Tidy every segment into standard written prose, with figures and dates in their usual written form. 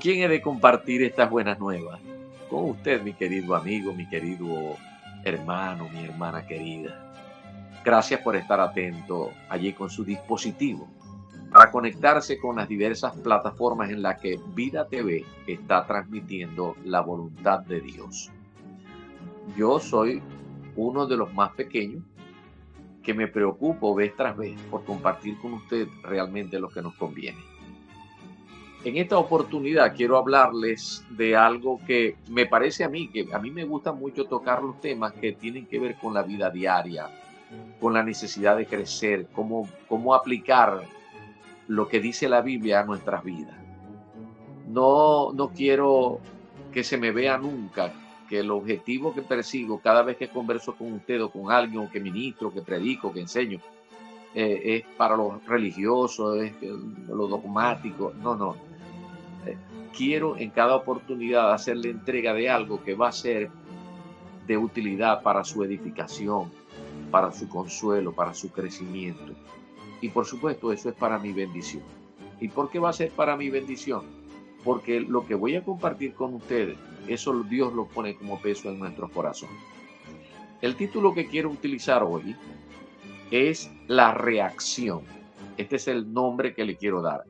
quién he de compartir estas buenas nuevas? Con usted, mi querido amigo, mi querido hermano, mi hermana querida. Gracias por estar atento allí con su dispositivo para conectarse con las diversas plataformas en las que Vida TV está transmitiendo la voluntad de Dios. Yo soy uno de los más pequeños que me preocupo vez tras vez por compartir con usted realmente lo que nos conviene. En esta oportunidad quiero hablarles de algo que me parece a mí, que a mí me gusta mucho tocar los temas que tienen que ver con la vida diaria, con la necesidad de crecer, cómo aplicar lo que dice la Biblia a nuestras vidas. No quiero que se me vea nunca que el objetivo que persigo cada vez que converso con usted o con alguien, o que ministro, que predico, que enseño, es para los religiosos, es lo dogmático. No. Quiero en cada oportunidad hacerle entrega de algo que va a ser de utilidad para su edificación, para su consuelo, para su crecimiento. Y por supuesto, eso es para mi bendición. ¿Y por qué va a ser para mi bendición? Porque lo que voy a compartir con ustedes, eso Dios lo pone como peso en nuestros corazones. El título que quiero utilizar hoy es La reacción. Este es el nombre que le quiero dar.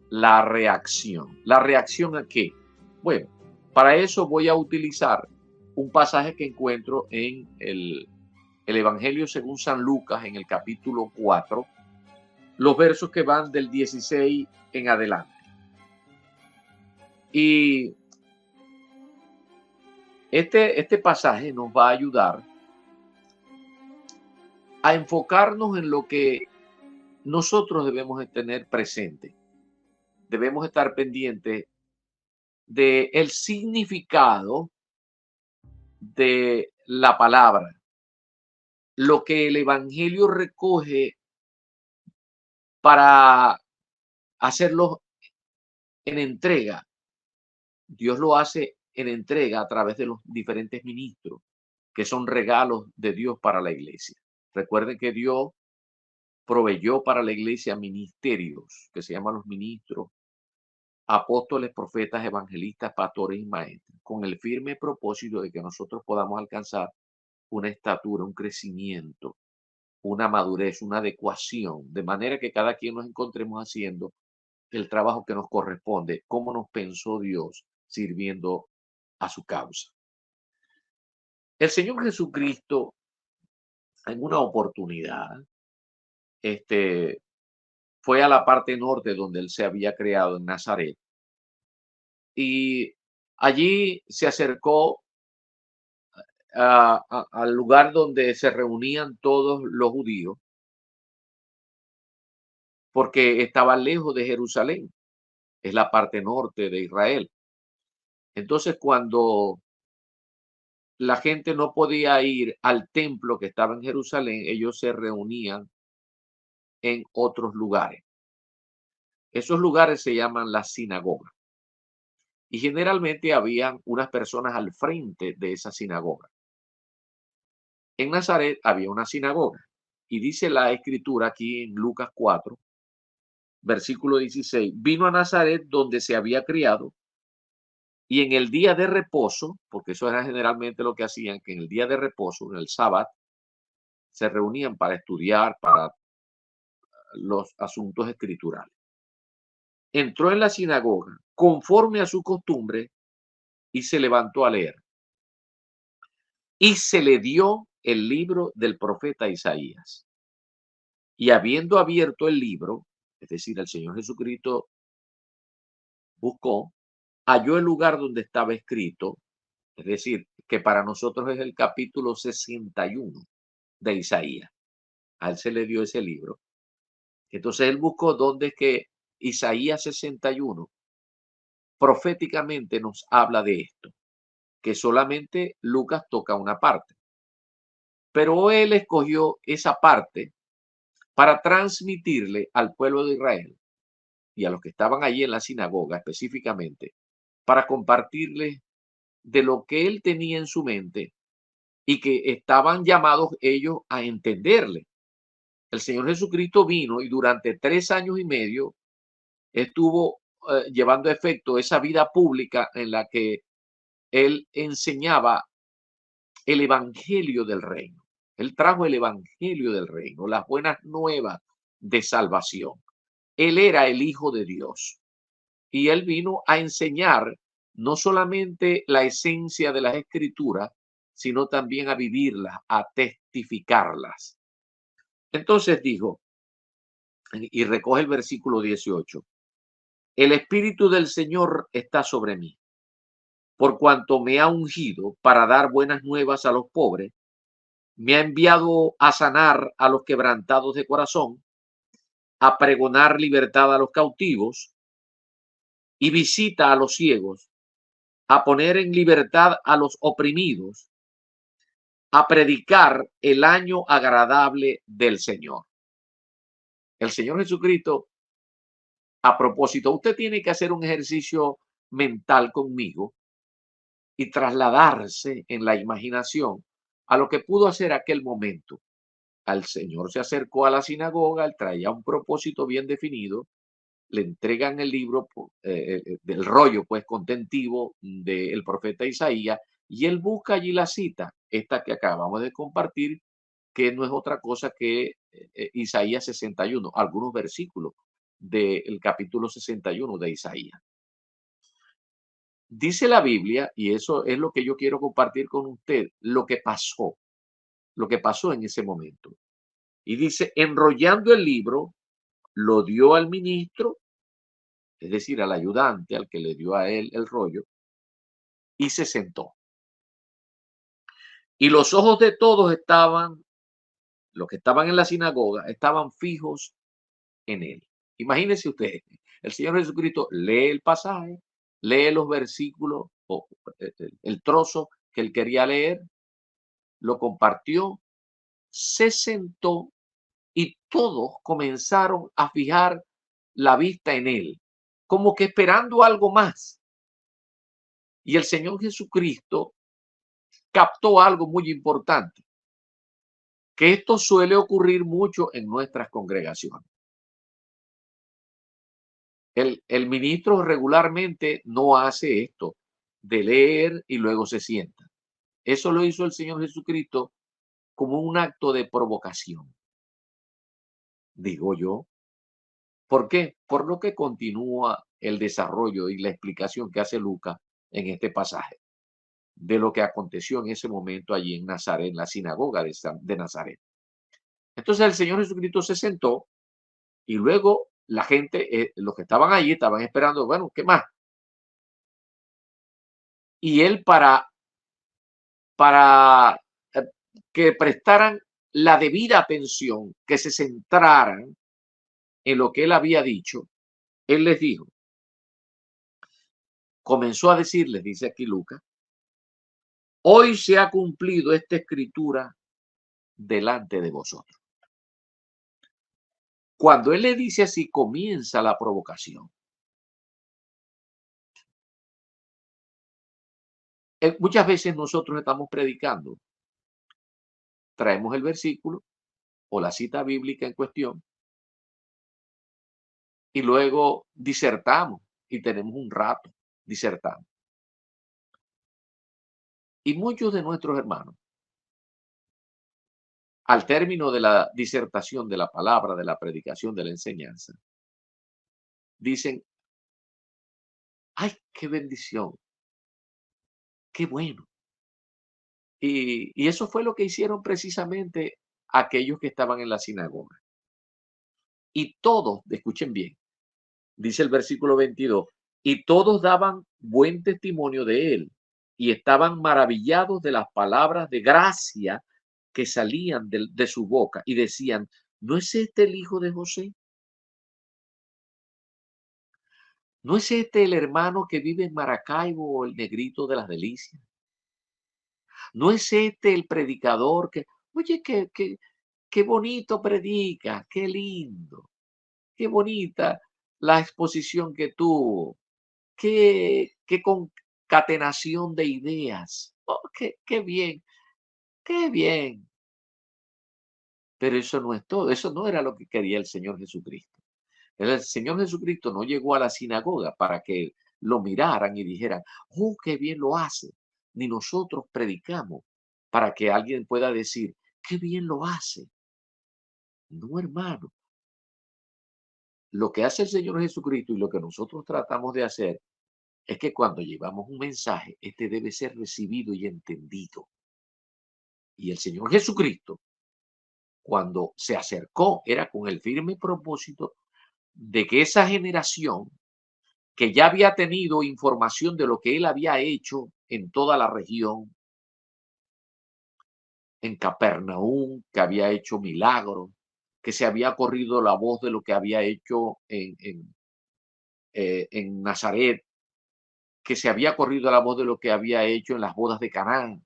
La reacción. ¿La reacción a qué? Bueno, para eso voy a utilizar un pasaje que encuentro en el Evangelio según San Lucas, en el capítulo 4, los versos que van del 16 en adelante. Y este pasaje nos va a ayudar a enfocarnos en lo que nosotros debemos de tener presente. Debemos estar pendientes del significado de la palabra, lo que el Evangelio recoge para hacerlo en entrega. Dios lo hace en entrega a través de los diferentes ministros, que son regalos de Dios para la iglesia. Recuerden que Dios proveyó para la iglesia ministerios, que se llaman los ministros, apóstoles, profetas, evangelistas, pastores y maestros, con el firme propósito de que nosotros podamos alcanzar una estatura, un crecimiento, una madurez, una adecuación, de manera que cada quien nos encontremos haciendo el trabajo que nos corresponde, como nos pensó Dios sirviendo a su causa. El Señor Jesucristo, en una oportunidad, fue a la parte norte donde él se había creado, en Nazaret, y allí se acercó al lugar donde se reunían todos los judíos, porque estaba lejos de Jerusalén, es la parte norte de Israel. Entonces, cuando la gente no podía ir al templo que estaba en Jerusalén, ellos se reunían en otros lugares. Esos lugares se llaman las sinagogas. Y generalmente habían unas personas al frente de esa sinagoga. En Nazaret había una sinagoga. Y dice la escritura aquí en Lucas 4, versículo 16, vino a Nazaret donde se había criado, y en el día de reposo, porque eso era generalmente lo que hacían, que en el día de reposo, en el sábado, se reunían para estudiar, para los asuntos escriturales. Entró en la sinagoga conforme a su costumbre y se levantó a leer. Y se le dio el libro del profeta Isaías. Y habiendo abierto el libro, es decir, el Señor Jesucristo buscó, halló el lugar donde estaba escrito, es decir, que para nosotros es el capítulo 61 de Isaías. A él se le dio ese libro. Entonces él buscó donde es que Isaías 61 proféticamente nos habla de esto, que solamente Lucas toca una parte. Pero él escogió esa parte para transmitirle al pueblo de Israel y a los que estaban allí en la sinagoga específicamente, para compartirles de lo que él tenía en su mente y que estaban llamados ellos a entenderle. El Señor Jesucristo vino y durante 3 años y medio estuvo llevando a efecto esa vida pública en la que él enseñaba el evangelio del reino. Él trajo el evangelio del reino, las buenas nuevas de salvación. Él era el Hijo de Dios y él vino a enseñar no solamente la esencia de las escrituras, sino también a vivirlas, a testificarlas. Entonces dijo, y recoge el versículo 18, el Espíritu del Señor está sobre mí, por cuanto me ha ungido para dar buenas nuevas a los pobres, me ha enviado a sanar a los quebrantados de corazón, a pregonar libertad a los cautivos y visita a los ciegos, a poner en libertad a los oprimidos, a predicar el año agradable del Señor. El Señor Jesucristo, a propósito, usted tiene que hacer un ejercicio mental conmigo y trasladarse en la imaginación a lo que pudo hacer aquel momento. Al Señor se acercó a la sinagoga, él traía un propósito bien definido, le entregan el libro del rollo, pues, contentivo del profeta Isaías, y él busca allí la cita, esta que acabamos de compartir, que no es otra cosa que Isaías 61, algunos versículos del capítulo 61 de Isaías. Dice la Biblia, y eso es lo que yo quiero compartir con usted, lo que pasó en ese momento. Y dice, enrollando el libro, lo dio al ministro, es decir, al ayudante, al que le dio a él el rollo, y se sentó. Y los ojos de todos estaban, los que estaban en la sinagoga, estaban fijos en él. Imagínense usted, el Señor Jesucristo lee el pasaje, lee los versículos o el trozo que él quería leer, lo compartió, se sentó y todos comenzaron a fijar la vista en él, como que esperando algo más. Y el Señor Jesucristo captó algo muy importante, que esto suele ocurrir mucho en nuestras congregaciones. El ministro regularmente no hace esto de leer y luego se sienta. Eso lo hizo el Señor Jesucristo como un acto de provocación, digo yo. ¿Por qué? Por lo que continúa el desarrollo y la explicación que hace Lucas en este pasaje de lo que aconteció en ese momento allí en Nazaret, en la sinagoga de Nazaret. Entonces el Señor Jesucristo se sentó y luego la gente, los que estaban allí, estaban esperando, bueno, ¿qué más? Y él para que prestaran la debida atención, que se centraran en lo que él había dicho, él les dijo, comenzó a decirles, dice aquí Lucas, hoy se ha cumplido esta escritura delante de vosotros. Cuando él le dice así, comienza la provocación. Muchas veces nosotros estamos predicando, traemos el versículo o la cita bíblica en cuestión y luego disertamos y tenemos un rato disertando. Y muchos de nuestros hermanos, al término de la disertación de la palabra, de la predicación, de la enseñanza, dicen, ay, qué bendición, qué bueno. Y eso fue lo que hicieron precisamente aquellos que estaban en la sinagoga. Y todos, escuchen bien, dice el versículo 22, y todos daban buen testimonio de él y estaban maravillados de las palabras de gracia que salían de su boca y decían, ¿no es este el hijo de José? ¿No es este el hermano que vive en Maracaibo o el negrito de las delicias? ¿No es este el predicador que, oye, qué bonito predica, qué lindo, qué bonita la exposición que tuvo, qué concatenación de ideas? Oh, qué bien, qué bien. Pero eso no es todo, eso no era lo que quería el Señor Jesucristo. El Señor Jesucristo no llegó a la sinagoga para que lo miraran y dijeran, oh, qué bien lo hace. Ni nosotros predicamos para que alguien pueda decir, qué bien lo hace. No, hermano. Lo que hace el Señor Jesucristo y lo que nosotros tratamos de hacer es que cuando llevamos un mensaje, este debe ser recibido y entendido. Y el Señor Jesucristo, cuando se acercó, era con el firme propósito de que esa generación que ya había tenido información de lo que él había hecho en toda la región, en Capernaum, que había hecho milagros, que se había corrido la voz de lo que había hecho en Nazaret, que se había corrido la voz de lo que había hecho en las bodas de Canaán.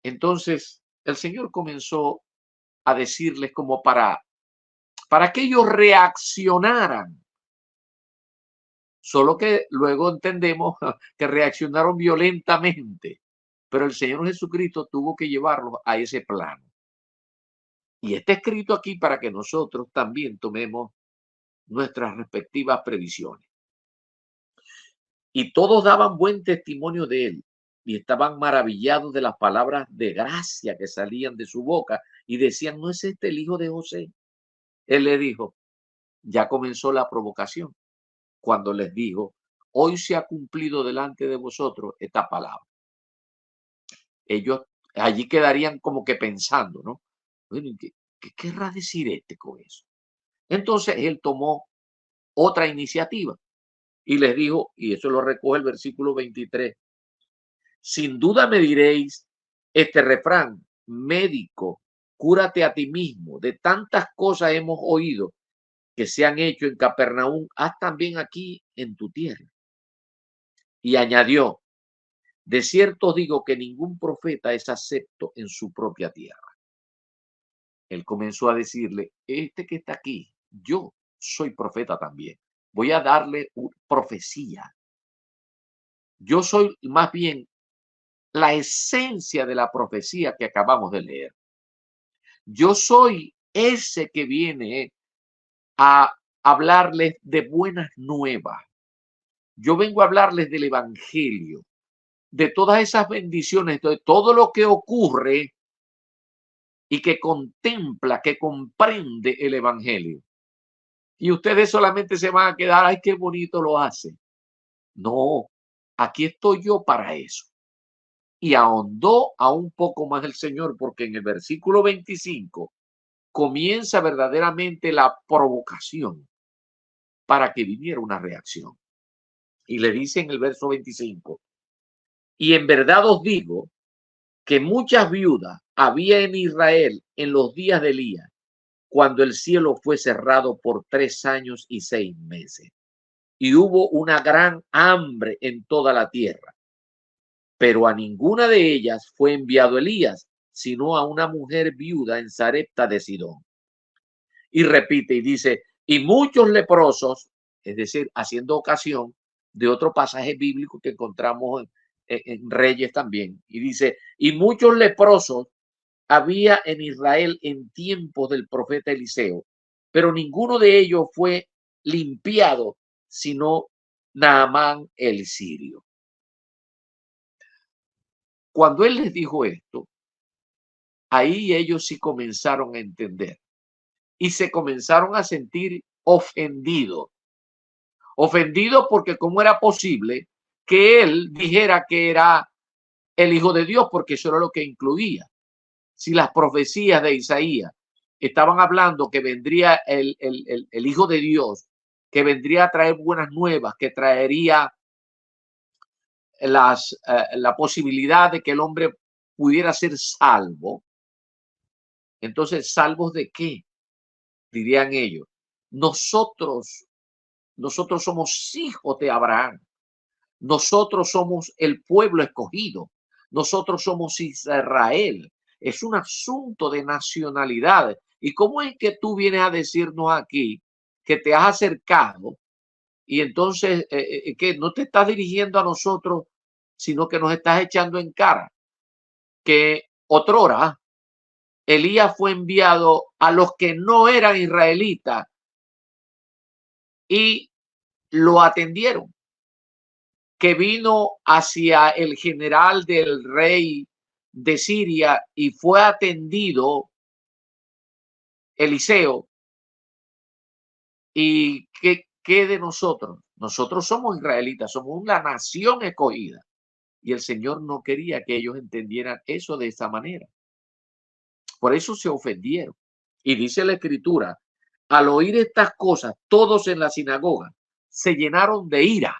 Entonces, el Señor comenzó a decirles como para que ellos reaccionaran. Solo que luego entendemos que reaccionaron violentamente, pero el Señor Jesucristo tuvo que llevarlos a ese plano. Y está escrito aquí para que nosotros también tomemos nuestras respectivas previsiones. Y todos daban buen testimonio de él y estaban maravillados de las palabras de gracia que salían de su boca y decían, ¿no es este el hijo de José? Él le dijo, ya comenzó la provocación cuando les dijo, hoy se ha cumplido delante de vosotros esta palabra. Ellos allí quedarían como que pensando, ¿no? Bueno, ¿qué querrá decir este con eso? Entonces él tomó otra iniciativa y les dijo, y eso lo recoge el versículo 23, sin duda me diréis este refrán, médico, cúrate a ti mismo, de tantas cosas hemos oído que se han hecho en Capernaum, haz también aquí en tu tierra. Y añadió, de cierto digo que ningún profeta es acepto en su propia tierra. Él comenzó a decirle, este que está aquí, yo soy profeta también. Voy a darle una profecía. Yo soy más bien la esencia de la profecía que acabamos de leer. Yo soy ese que viene a hablarles de buenas nuevas. Yo vengo a hablarles del evangelio, de todas esas bendiciones, de todo lo que ocurre y que contempla, que comprende el evangelio. Y ustedes solamente se van a quedar, ay, qué bonito lo hace. No, aquí estoy yo para eso. Y ahondó aún poco más el Señor, porque en el versículo 25 comienza verdaderamente la provocación para que viniera una reacción. Y le dice en el verso 25, y en verdad os digo que muchas viudas había en Israel en los días de Elías, cuando el cielo fue cerrado por 3 años y 6 meses. Y hubo una gran hambre en toda la tierra. Pero a ninguna de ellas fue enviado Elías, sino a una mujer viuda en Sarepta de Sidón. Y repite y dice, y muchos leprosos, es decir, haciendo ocasión de otro pasaje bíblico que encontramos en Reyes también. Y dice, y muchos leprosos había en Israel en tiempos del profeta Eliseo, pero ninguno de ellos fue limpiado, sino Naamán el sirio. Cuando él les dijo esto, ahí ellos sí comenzaron a entender y se comenzaron a sentir ofendidos. Ofendidos porque cómo era posible que él dijera que era el Hijo de Dios, porque eso era lo que incluía. Si las profecías de Isaías estaban hablando que vendría el Hijo de Dios, que vendría a traer buenas nuevas, que traería la posibilidad de que el hombre pudiera ser salvo. Entonces, ¿salvos de qué? Dirían ellos. Nosotros somos hijos de Abraham. Nosotros somos el pueblo escogido. Nosotros somos Israel. Es un asunto de nacionalidad. ¿Y cómo es que tú vienes a decirnos aquí que te has acercado y entonces que no te estás dirigiendo a nosotros, sino que nos estás echando en cara? Que otrora Elías fue enviado a los que no eran israelitas y lo atendieron, que vino hacia el general del rey de Siria y fue atendido Eliseo. ¿Y qué de nosotros? Nosotros somos israelitas, somos una nación escogida. Y el Señor no quería que ellos entendieran eso de esa manera. Por eso se ofendieron. Y dice la Escritura, al oír estas cosas, todos en la sinagoga se llenaron de ira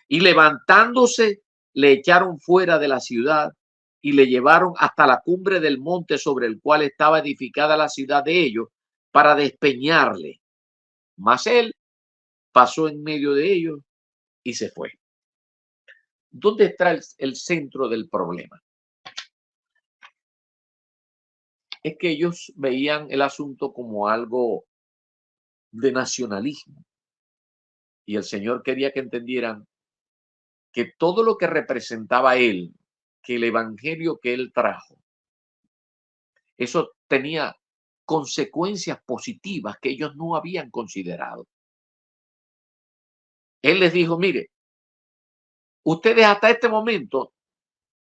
y levantándose le echaron fuera de la ciudad y le llevaron hasta la cumbre del monte sobre el cual estaba edificada la ciudad de ellos para despeñarle. Mas él pasó en medio de ellos y se fue. ¿Dónde está el centro del problema? Es que ellos veían el asunto como algo de nacionalismo. Y el Señor quería que entendieran que todo lo que representaba él, que el evangelio que él trajo, eso tenía consecuencias positivas que ellos no habían considerado. Él les dijo, mire, ustedes hasta este momento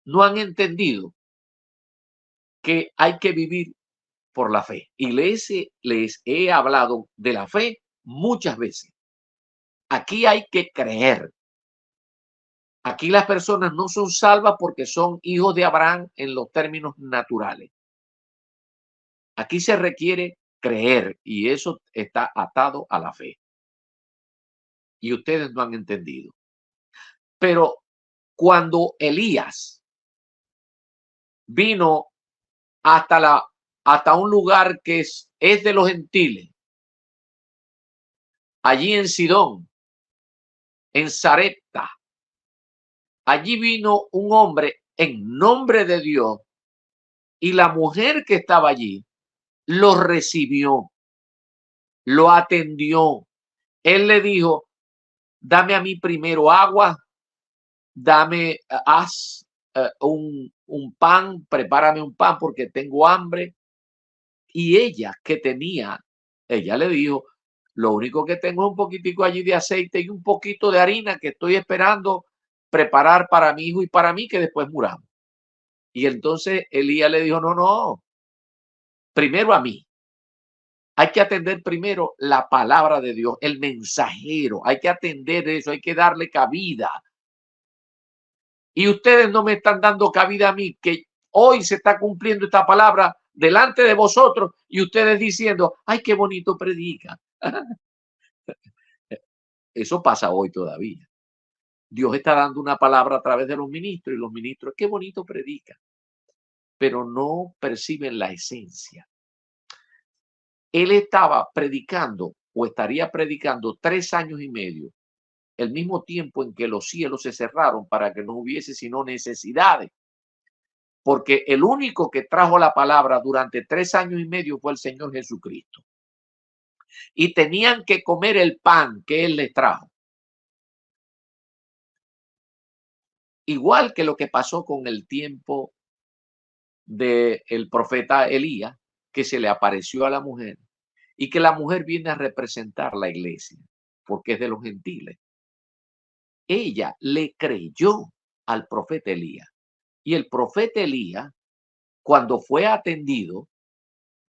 no han entendido que hay que vivir por la fe. Y les he hablado de la fe muchas veces. Aquí hay que creer. Aquí las personas no son salvas porque son hijos de Abraham en los términos naturales. Aquí se requiere creer y eso está atado a la fe. Y ustedes no han entendido. Pero cuando Elías vino hasta un lugar que es de los gentiles, allí en Sidón, en Sarepta, allí vino un hombre en nombre de Dios y la mujer que estaba allí lo recibió, lo atendió. Él le dijo, dame a mí primero agua, haz un pan, prepárame un pan porque tengo hambre. Y ella ella le dijo, lo único que tengo es un poquitico allí de aceite y un poquito de harina que estoy esperando preparar para mi hijo y para mí que después muramos. Y entonces Elías le dijo, no, primero a mí. Hay que atender primero la palabra de Dios, el mensajero. Hay que atender eso, hay que darle cabida. Y ustedes no me están dando cabida a mí, que hoy se está cumpliendo esta palabra delante de vosotros y ustedes diciendo, ay, qué bonito predica. Eso pasa hoy todavía. Dios está dando una palabra a través de los ministros y los ministros, qué bonito predica, pero no perciben la esencia. Él estaba predicando o estaría predicando 3 años y medio, el mismo tiempo en que los cielos se cerraron para que no hubiese sino necesidades. Porque el único que trajo la palabra durante 3 años y medio fue el Señor Jesucristo. Y tenían que comer el pan que Él les trajo. Igual que lo que pasó con el tiempo del profeta Elías, que se le apareció a la mujer y que la mujer viene a representar la iglesia, porque es de los gentiles. Ella le creyó al profeta Elías. Y el profeta Elías, cuando fue atendido,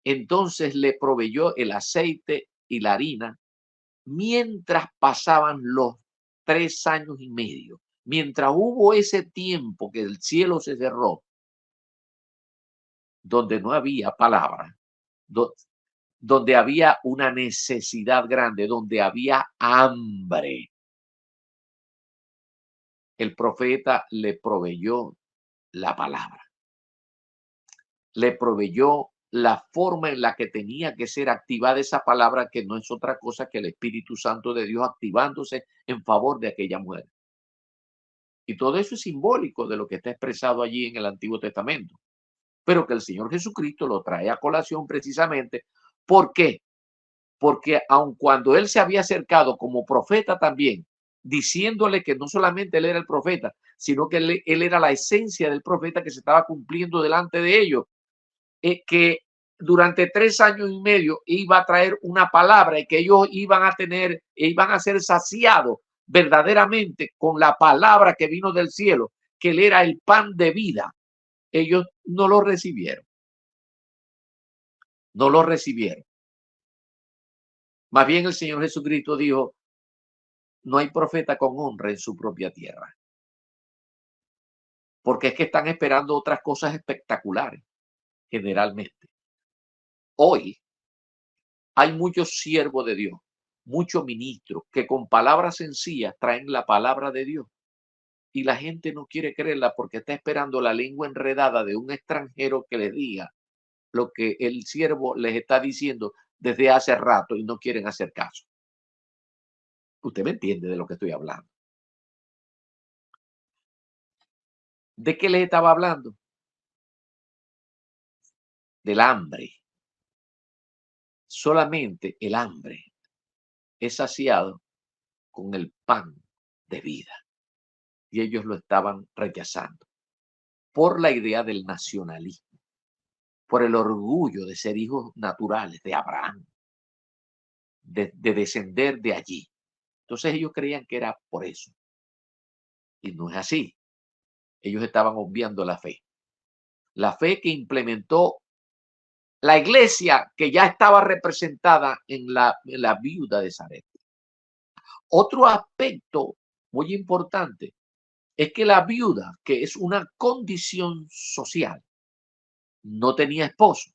entonces le proveyó el aceite y la harina mientras pasaban los 3 años y medio. Mientras hubo ese tiempo que el cielo se cerró, donde no había palabra, donde había una necesidad grande, donde había hambre, el profeta le proveyó la palabra, le proveyó la forma en la que tenía que ser activada esa palabra, que no es otra cosa que el Espíritu Santo de Dios activándose en favor de aquella mujer. Y todo eso es simbólico de lo que está expresado allí en el Antiguo Testamento, pero que el Señor Jesucristo lo trae a colación precisamente. ¿Por qué? Porque aun cuando él se había acercado como profeta también, diciéndole que no solamente él era el profeta, sino que él era la esencia del profeta que se estaba cumpliendo delante de ellos, que durante 3 años y medio iba a traer una palabra y que ellos iban a tener, iban a ser saciados verdaderamente con la palabra que vino del cielo, que él era el pan de vida. Ellos no lo recibieron, no lo recibieron. Más bien el Señor Jesucristo dijo, no hay profeta con honra en su propia tierra, porque es que están esperando otras cosas espectaculares, generalmente. Hoy hay muchos siervos de Dios, muchos ministros que con palabras sencillas traen la palabra de Dios y la gente no quiere creerla porque está esperando la lengua enredada de un extranjero que les diga lo que el siervo les está diciendo desde hace rato y no quieren hacer caso. Usted me entiende de lo que estoy hablando. ¿De qué les estaba hablando? Del hambre. Solamente el hambre es saciado con el pan de vida. Y ellos lo estaban rechazando por la idea del nacionalismo, por el orgullo de ser hijos naturales de Abraham, de descender de allí. Entonces ellos creían que era por eso. Y no es así. Ellos estaban obviando la fe. La fe que implementó la iglesia que ya estaba representada en la viuda de Sarepta. Otro aspecto muy importante es que la viuda, que es una condición social, no tenía esposo.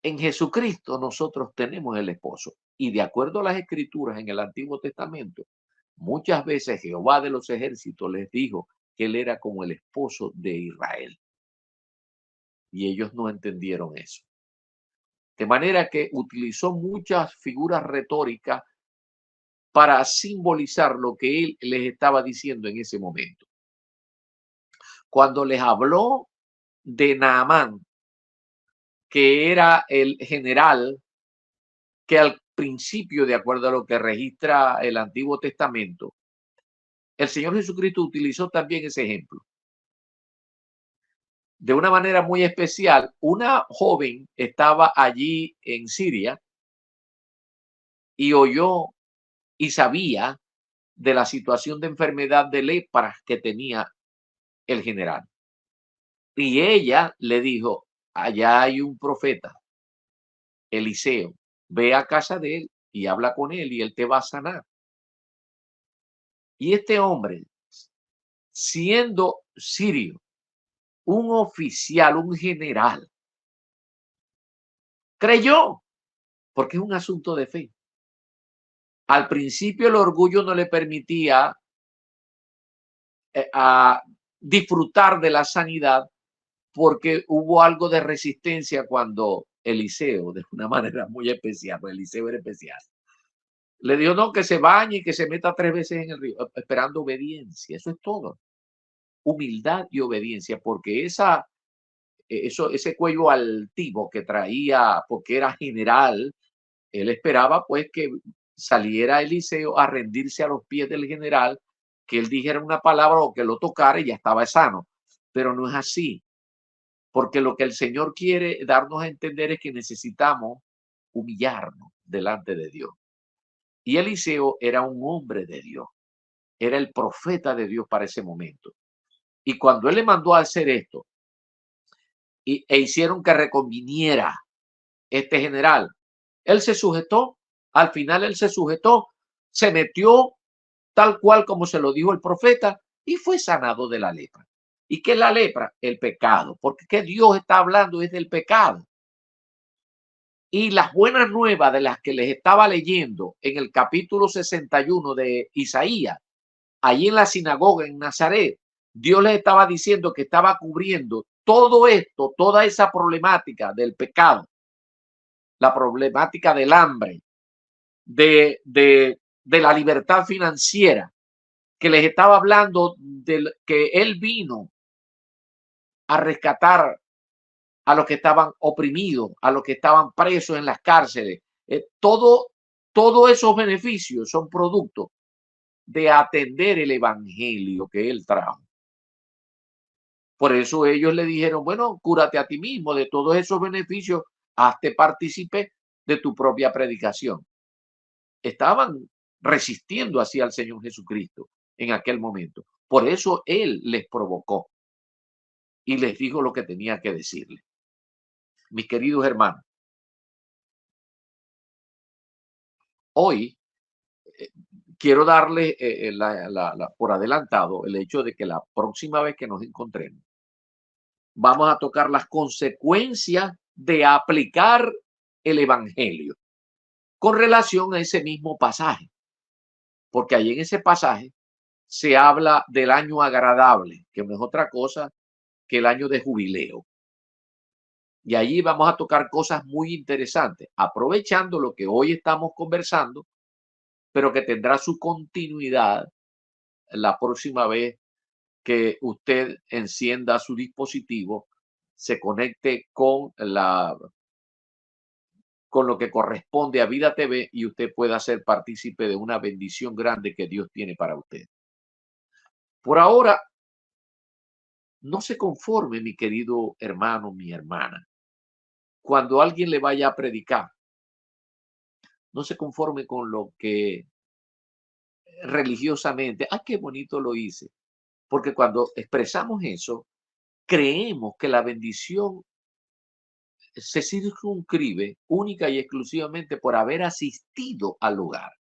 En Jesucristo nosotros tenemos el esposo. Y de acuerdo a las escrituras en el Antiguo Testamento, muchas veces Jehová de los ejércitos les dijo que él era como el esposo de Israel. Y ellos no entendieron eso. De manera que utilizó muchas figuras retóricas para simbolizar lo que él les estaba diciendo en ese momento. Cuando les habló de Naamán, que era el general que al principio, de acuerdo a lo que registra el Antiguo Testamento, el Señor Jesucristo utilizó también ese ejemplo. De una manera muy especial, una joven estaba allí en Siria y oyó y sabía de la situación de enfermedad de lepra que tenía el general. Y ella le dijo, allá hay un profeta, Eliseo, ve a casa de él y habla con él y él te va a sanar. Y este hombre, siendo sirio, un oficial, un general, creyó, porque es un asunto de fe. Al principio el orgullo no le permitía a disfrutar de la sanidad porque hubo algo de resistencia cuando Eliseo, de una manera muy especial, Eliseo era especial, le dijo no, que se bañe y que se meta 3 veces en el río, esperando obediencia. Eso es todo. Humildad y obediencia, porque ese cuello altivo que traía, porque era general, él esperaba pues que saliera Eliseo a rendirse a los pies del general, que él dijera una palabra o que lo tocara y ya estaba sano. Pero no es así, porque lo que el Señor quiere darnos a entender es que necesitamos humillarnos delante de Dios. Y Eliseo era un hombre de Dios, era el profeta de Dios para ese momento. Y cuando él le mandó a hacer esto, hicieron que reconviniera este general, él se sujetó, al final él se sujetó, se metió tal cual como se lo dijo el profeta y fue sanado de la lepra. ¿Y qué es la lepra? El pecado, porque ¿qué Dios está hablando es del pecado? Y las buenas nuevas de las que les estaba leyendo en el capítulo 61 de Isaías, allí en la sinagoga en Nazaret, Dios les estaba diciendo que estaba cubriendo todo esto, toda esa problemática del pecado, la problemática del hambre, de la libertad financiera, que les estaba hablando de que él vino a rescatar a los que estaban oprimidos, a los que estaban presos en las cárceles. Todos esos beneficios son producto de atender el evangelio que él trajo. Por eso ellos le dijeron, bueno, cúrate a ti mismo de todos esos beneficios, hazte partícipe de tu propia predicación. Estaban resistiendo así al Señor Jesucristo en aquel momento. Por eso Él les provocó y les dijo lo que tenía que decirle. Mis queridos hermanos, hoy eh, quiero darle por adelantado el hecho de que la próxima vez que nos encontremos, vamos a tocar las consecuencias de aplicar el Evangelio con relación a ese mismo pasaje, porque ahí en ese pasaje se habla del año agradable, que no es otra cosa que el año de jubileo. Y allí vamos a tocar cosas muy interesantes, aprovechando lo que hoy estamos conversando, pero que tendrá su continuidad la próxima vez que usted encienda su dispositivo, se conecte con lo que corresponde a Vida TV y usted pueda ser partícipe de una bendición grande que Dios tiene para usted. Por ahora, no se conforme, mi querido hermano, mi hermana. Cuando alguien le vaya a predicar, no se conforme con lo que religiosamente, ¡ay, qué bonito lo hice! Porque cuando expresamos eso, creemos que la bendición se circunscribe única y exclusivamente por haber asistido al lugar.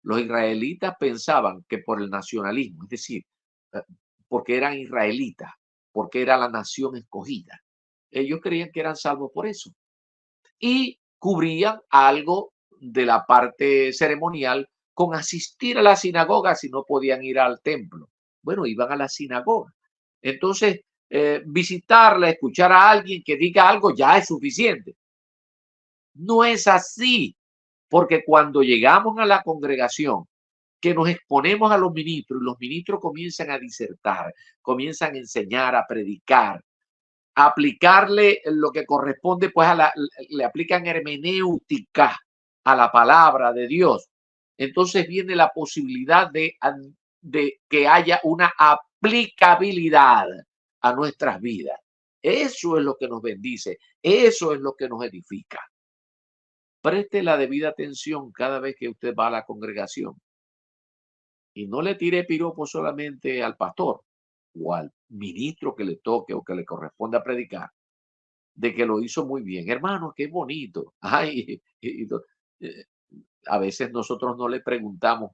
Los israelitas pensaban que por el nacionalismo, es decir, eh, porque eran israelitas, porque era la nación escogida, ellos creían que eran salvos por eso. Y cubrían algo de la parte ceremonial con asistir a la sinagoga si no podían ir al templo. Bueno, iban a la sinagoga. Entonces, visitarla, escuchar a alguien que diga algo ya es suficiente. No es así, porque cuando llegamos a la congregación, que nos exponemos a los ministros y los ministros comienzan a disertar, comienzan a enseñar, a predicar, a aplicarle lo que corresponde, pues le aplican hermenéutica a la palabra de Dios. Entonces viene la posibilidad de que haya una aplicabilidad a nuestras vidas. Eso es lo que nos bendice, eso es lo que nos edifica. Preste la debida atención cada vez que usted va a la congregación y no le tire piropo solamente al pastor o al ministro que le toque o que le corresponda predicar, de que lo hizo muy bien. Hermano, qué bonito. Ay, eh, a veces nosotros no le preguntamos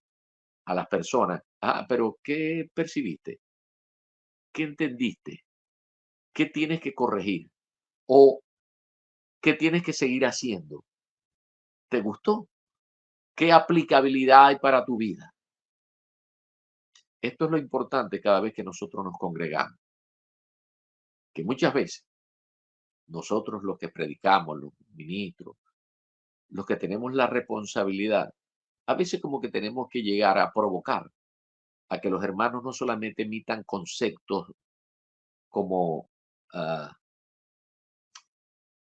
a las personas, pero ¿qué percibiste? ¿Qué entendiste? ¿Qué tienes que corregir? ¿O qué tienes que seguir haciendo? ¿Te gustó? ¿Qué aplicabilidad hay para tu vida? Esto es lo importante cada vez que nosotros nos congregamos, que muchas veces nosotros los que predicamos, los ministros, los que tenemos la responsabilidad, a veces como que tenemos que llegar a provocar a que los hermanos no solamente emitan conceptos como, ah,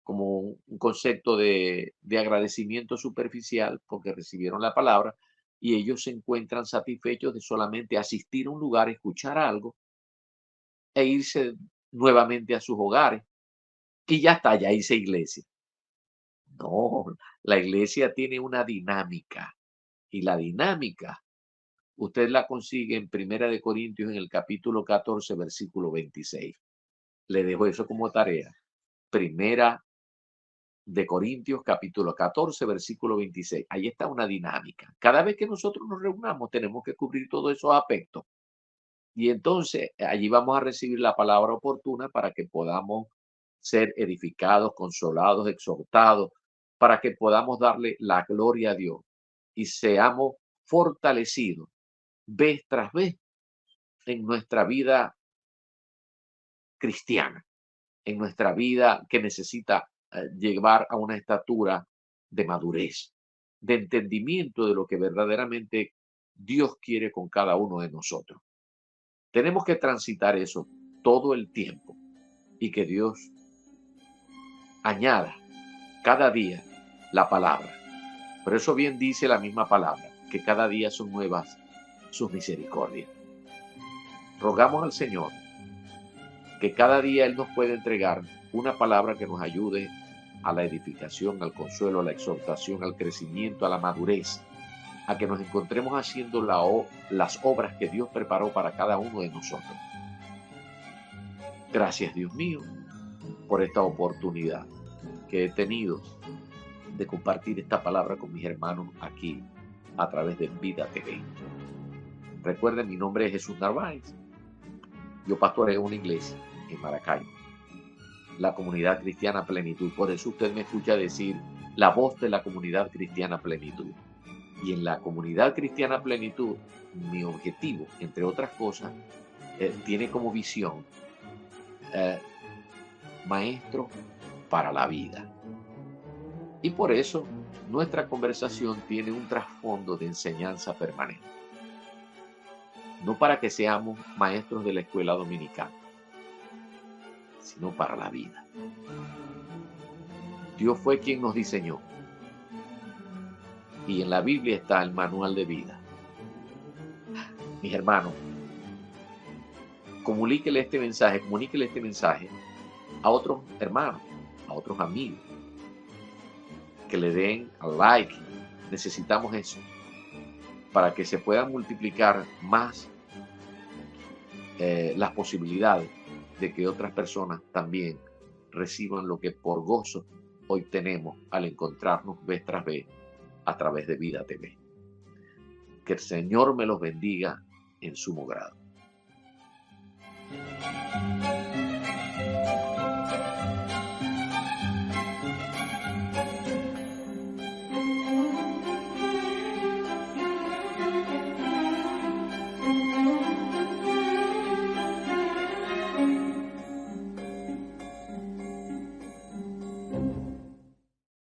como un concepto de agradecimiento superficial porque recibieron la palabra y ellos se encuentran satisfechos de solamente asistir a un lugar, escuchar algo e irse nuevamente a sus hogares y ya está, ya hice iglesia. No, la iglesia tiene una dinámica y la dinámica usted la consigue en Primera de Corintios en el capítulo 14, versículo 26. Le dejo eso como tarea. Primera de Corintios, capítulo 14, versículo 26. Ahí está una dinámica. Cada vez que nosotros nos reunamos, tenemos que cubrir todos esos aspectos. Y entonces allí vamos a recibir la palabra oportuna para que podamos ser edificados, consolados, exhortados, para que podamos darle la gloria a Dios y seamos fortalecidos vez tras vez en nuestra vida cristiana, en nuestra vida que necesita llevar a una estatura de madurez, de entendimiento de lo que verdaderamente Dios quiere con cada uno de nosotros. Tenemos que transitar eso todo el tiempo y que Dios añada cada día la palabra. Por eso bien dice la misma palabra, que cada día son nuevas sus misericordias. Rogamos al Señor que cada día Él nos puede entregar una palabra que nos ayude a la edificación, al consuelo, a la exhortación, al crecimiento, a la madurez, a que nos encontremos haciendo las obras que Dios preparó para cada uno de nosotros. Gracias, Dios mío, por esta oportunidad que he tenido de compartir esta palabra con mis hermanos aquí a través de Vida TV. Recuerden, mi nombre es Jesús Narváez. Yo pastoreo una iglesia en Maracaibo, la Comunidad Cristiana Plenitud. Por eso usted me escucha decir la voz de la Comunidad Cristiana Plenitud. Y en la Comunidad Cristiana Plenitud, mi objetivo, entre otras cosas, tiene como visión maestro para la vida. Y por eso nuestra conversación tiene un trasfondo de enseñanza permanente. No para que seamos maestros de la escuela dominical, sino para la vida. Dios fue quien nos diseñó. Y en la Biblia está el manual de vida. Mis hermanos, comuníquele este mensaje a otros hermanos, a otros amigos, que le den like. Necesitamos eso para que se puedan multiplicar más las posibilidades de que otras personas también reciban lo que por gozo hoy tenemos al encontrarnos vez tras vez a través de Vida TV. Que el Señor me los bendiga en sumo grado.